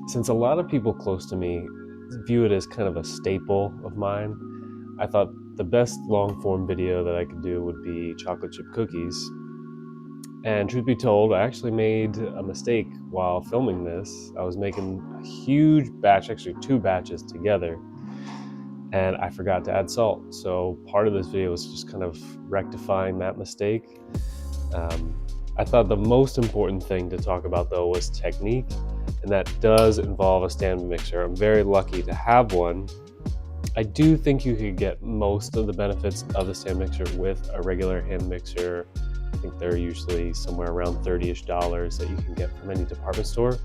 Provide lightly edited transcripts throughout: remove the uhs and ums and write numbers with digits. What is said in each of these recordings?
Since a lot of people close to me view it as kind of a staple of mine, I thought the best long form video that I could do would be chocolate chip cookies. And truth be told, I actually made a mistake while filming this. I was making a huge batch, actually two batches together, and I forgot to add salt. So part of this video was just kind of rectifying that mistake. I thought the most important thing to talk about though was technique, and that does involve a stand mixer. I'm very lucky to have one. I do think you could get most of the benefits of the stand mixer with a regular hand mixer. I think they're usually somewhere around $30-ish that you can get from any department store.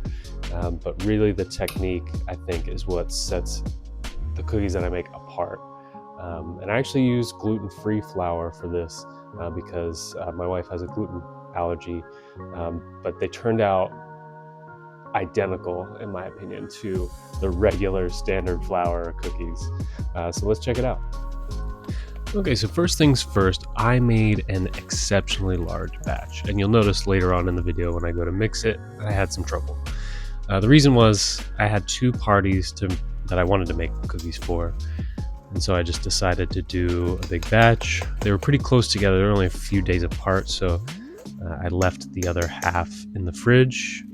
But really the technique, I think, is what sets the cookies that I make apart. And I actually use gluten-free flour for this because my wife has a gluten allergy, but they turned out identical, in my opinion, to the regular standard flour cookies. So let's check it out. Okay, so first things first, I made an exceptionally large batch, and you'll notice later on in the video when I go to mix it, I had some trouble. The reason was I had two parties that I wanted to make cookies for, and so I just decided to do a big batch. They were pretty close together, they were only a few days apart, so I left the other half in the fridge,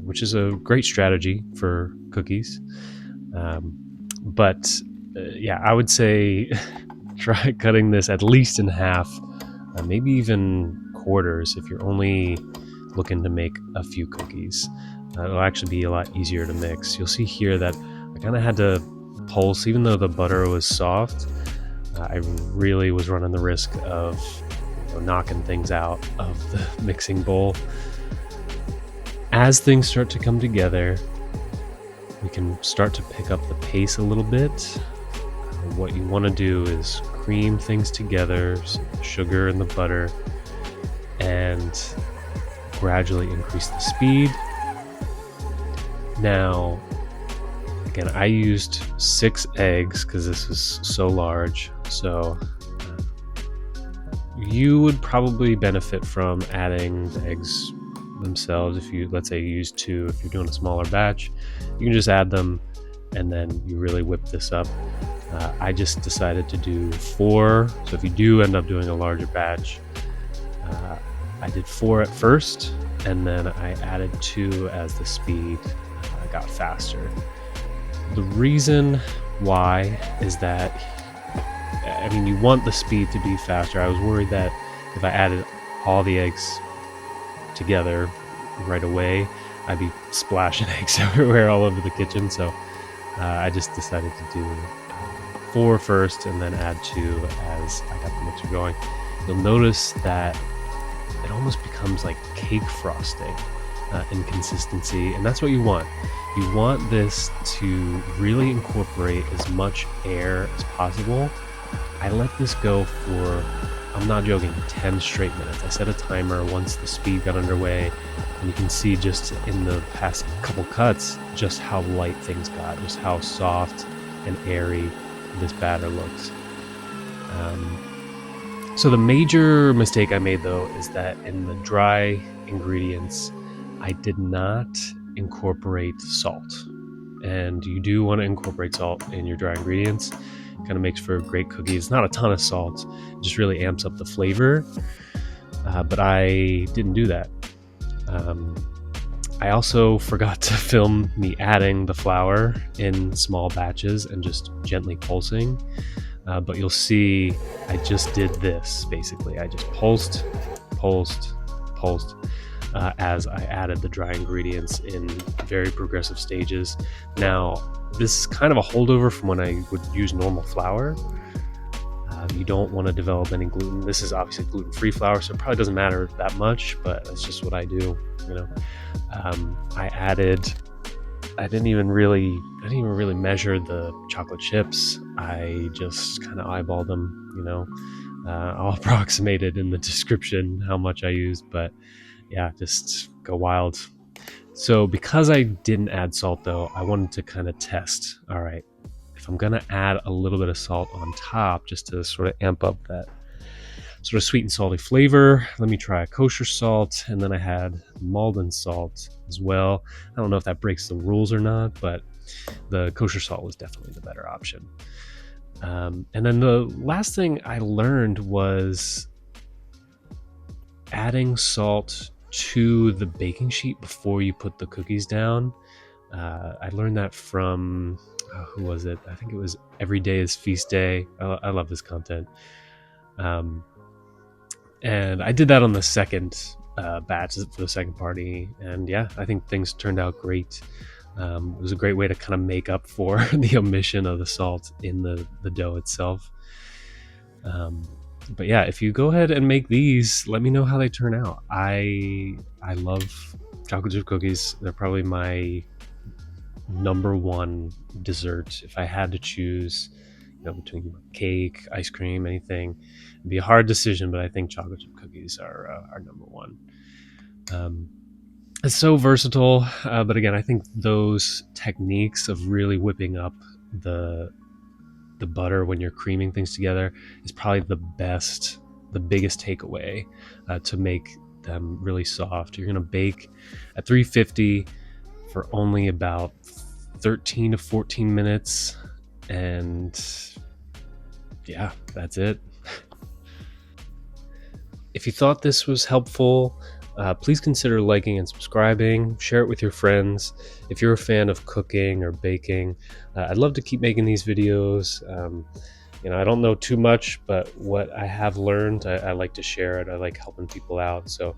which is a great strategy for cookies. But I would say try cutting this at least in half, maybe even quarters if you're only looking to make a few cookies. It'll actually be a lot easier to mix. You'll see here that I kind of had to pulse, even though the butter was soft. I really was running the risk of knocking things out of the mixing bowl. As things start to come together, we can start to pick up the pace a little bit. What you want to do is cream things together, so the sugar and the butter, and gradually increase the speed. Now, again, I used 6 eggs because this was so large, so you would probably benefit from adding the eggs themselves. If you, let's say you use 2, if you're doing a smaller batch, you can just add them and then you really whip this up. I just decided to do 4, so if you do end up doing a larger batch, I did 4 at first, and then I added 2 as the speed got faster. The reason why is that, I mean, you want the speed to be faster. I was worried that if I added all the eggs together right away, I'd be splashing eggs everywhere all over the kitchen, so I just decided to do 4 first and then add 2 as I got the mixer going. You'll notice that it almost becomes like cake frosting in consistency, and that's what you want. You want this to really incorporate as much air as possible. I let this go for, I'm not joking, 10 straight minutes. I set a timer once the speed got underway, and you can see just in the past couple cuts just how light things got, just how soft and airy this batter looks. So the major mistake I made though is that in the dry ingredients, I did not incorporate salt. And you do want to incorporate salt in your dry ingredients. It kind of makes for great cookies. Not a ton of salt, it just really amps up the flavor. But I didn't do that. I also forgot to film me adding the flour in small batches and just gently pulsing. But you'll see I just did this basically. I just pulsed as I added the dry ingredients in very progressive stages. Now, this is kind of a holdover from when I would use normal flour. You don't want to develop any gluten. This is obviously gluten-free flour, so it probably doesn't matter that much, but that's just what I do, you know. I didn't even really measure the chocolate chips. I just kind of eyeballed them, you know. I'll approximate it in the description how much I used, but yeah, just go wild. So because I didn't add salt though, I wanted to kind of test, all right, if I'm gonna add a little bit of salt on top just to sort of amp up that sort of sweet and salty flavor. Let me try a kosher salt, and then I had Malden salt as well. I don't know if that breaks the rules or not, but the kosher salt was definitely the better option. And then the last thing I learned was adding salt to the baking sheet before you put the cookies down. I learned that from, who was it? I think it was Every Day is Feast Day. I love his content. And I did that on the second batch for the second party. And yeah, I think things turned out great. It was a great way to kind of make up for the omission of the salt in the dough itself. But yeah, if you go ahead and make these, let me know how they turn out. I love chocolate chip cookies. They're probably my number one dessert. If I had to choose, between cake, ice cream, anything, it'd be a hard decision, but I think chocolate chip cookies are number one. It's so versatile, but again, I think those techniques of really whipping up the butter when you're creaming things together is probably the biggest takeaway to make them really soft. You're going to bake at 350 for only about 13 to 14 minutes, and yeah, that's it. If you thought this was helpful, please consider liking and subscribing. Share it with your friends. If you're a fan of cooking or baking, I'd love to keep making these videos. I don't know too much, but what I have learned, I like to share it. I like helping people out. So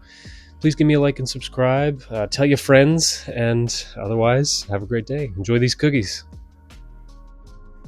please give me a like and subscribe. Tell your friends, and otherwise, have a great day. Enjoy these cookies.